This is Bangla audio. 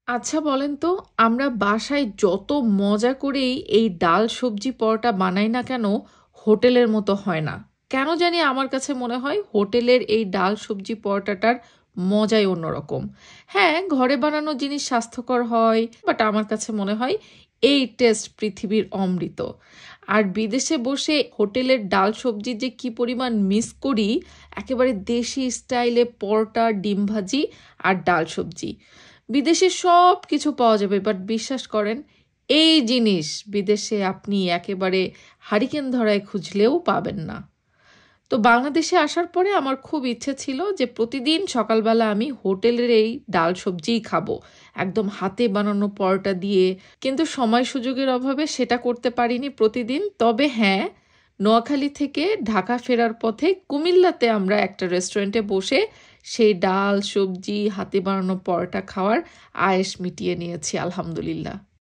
আচ্ছা বলেন তো, আমরা বাসায় যত মজা করেই এই ডাল সবজি পরোটা বানাই না কেন, হোটেলের মতো হয় না। কেন জানি আমার কাছে মনে হয় হোটেলের এই ডাল সবজি পরোটাটার মজাই অন্যরকম। হ্যাঁ, ঘরে বানানো জিনিস স্বাস্থ্যকর হয়, বাট আমার কাছে মনে হয় এই টেস্ট পৃথিবীর অমৃত। আর বিদেশে বসে হোটেলের ডাল সবজি যে কি পরিমাণ মিস করি, একেবারে দেশি স্টাইলে পরোটা, ডিম ভাজি আর ডাল সবজি। বিদেশে সব কিছু পাওয়া যাবে, বাট বিশ্বাস করেন এই জিনিস বিদেশে আপনি একেবারে হারিকেন ধরায় খুঁজলেও পাবেন না। তো বাংলাদেশে আসার পরে আমার খুব ইচ্ছে ছিল যে প্রতিদিন সকালবেলা আমি হোটেলের এই ডাল সবজিই খাবো, একদম হাতে বানানো পরোটা দিয়ে। কিন্তু সময় সুযোগের অভাবে সেটা করতে পারিনি প্রতিদিন। তবে হ্যাঁ, নোয়াখালী থেকে ঢাকা ফেরার পথে কুমিল্লাতে আমরা একটা রেস্টুরেন্টে বসে সেই ডাল সবজি হাতে বানানো পরোটা খাওয়ার আয়েশ মিটিয়ে নিয়েছি, আলহামদুলিল্লাহ।